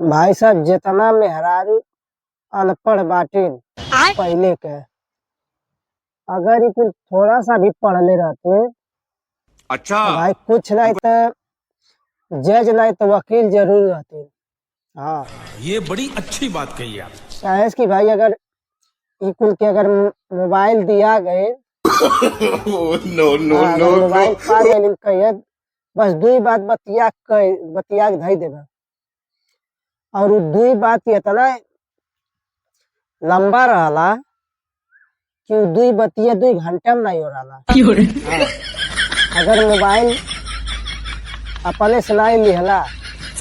भाई साहब जितना मेहरारू अनपढ़ बाटिन पहले के, अगर ई थोड़ा सा भी पढ़ले रहते अच्छा। तो भाई कुछ नहीं तो जज नहीं तो वकील जरूर रहते। हाँ, ये बड़ी अच्छी बात कही आप। क्या कि भाई अगर ई कुल के अगर मोबाइल दिया गए, नो नो हाँ, नो अगर नो। मोबाइल पा गए कहिए बस दुई बात बतिया के धई देना। और उ दुई बात इतना लंबा रहला कि उ दुई बतिया 2 घंटा में नहीं हो रहा। हाँ, अगर मोबाइल अपने से नहीं लिहला,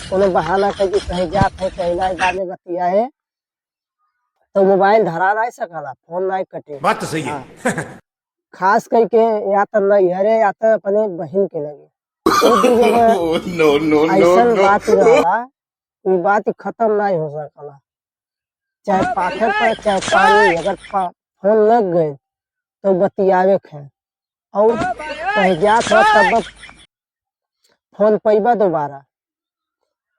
कोनो बहाना करके कहीं जात है कहीं नहीं बाद में बतिया है तो मोबाइल धरा नहीं सकला, फोन नहीं कटे। बात तो सही है। हाँ, खास करके या तो नहीं हरे या तो अपने बहन के लगे नो नो नो ऐसा नो। बात रहला, उ बात खत्म नहीं हो सकला। चाहे पाथर पर चाहे पानी, अगर फोन लग गए तो बतियावे है। और कहीं जात हो तब फोन पैबा दोबारा,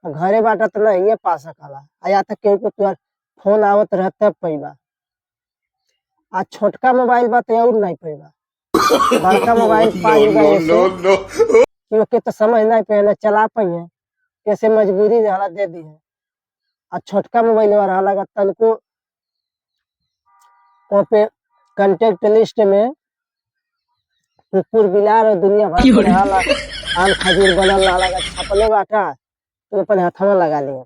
घरे बाटा तो नहीं पा सकला। या तो केहू को तुहार फोन आवत रह तब पैबा। आज छोटका मोबाइल बा तो और नहीं पैबा, बड़का मोबाइल पा नो नो गए नो नो। क्योंकि तो समझ नहीं पे चला पाइए, कैसे मजबूरी रहला दे दी है। और छोटका मोबाइल रहला का तनको वहाँ पे कांटेक्ट लिस्ट में कुकुर बिलार और दुनिया भर के रहला, आम खजूर बनल रहला का छपले बाटा तो अपन हाथवा लगा लिए।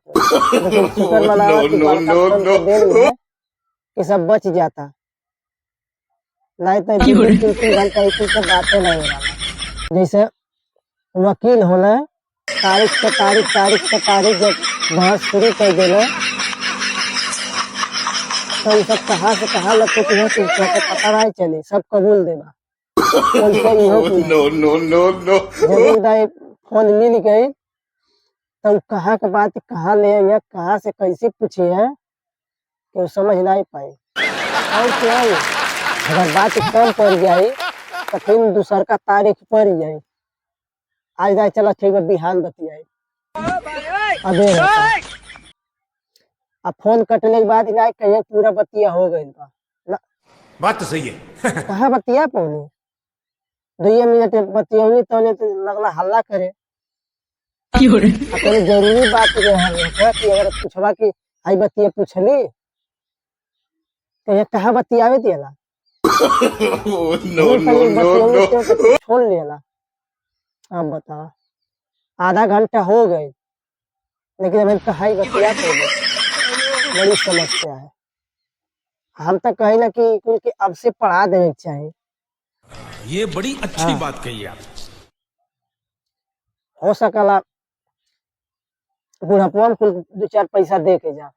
लेकिन शुक्र मनावा कि नो बड़का नो फोन नो। के देन है कि सब बच जाता, नहीं तो 2-3 घंटा एक तो बातें नहीं हो रहा। जैसे वकील होना, तारीख जब बहस शुरू कर देना तो ये सब कहाँ से कहाँ लगते कि पता नहीं चले, सब कबूल देना। No no no no. जब फोन मिल गई तो कहाँ के बात कहाँ ले या कहाँ से कैसे पूछे है कि वो समझ नहीं पाए। और क्या है, अगर बात कम पड़ जाए तो फिर दूसर का तारीख पड़ जाए, आज नहीं चला ठीक है बिहान बतियाए अबे अब फोन कटने के बाद नहीं कहिए पूरा बतिया हो गई बा। बात तो सही है। कहाँ बतिया पौनी 2 मिनट बतियौनी तो लगला हल्ला करे। अपनी जरूरी बात कि अगर पूछवा कि आई बतिया पूछली तो कहाँ बतियावे दिला नो नो नो नो। छोड़ लेला। अब बताओ आधा घंटा हो गई लेकिन अभी कहा बतिया तो बड़ी समस्या है। हम तो कहीं ना कि कुल के अब से पढ़ा देने चाहिए। ये बड़ी अच्छी बात कही आप। हो सकला बुढ़ापा में कुल 2-4 पैसा दे के जा।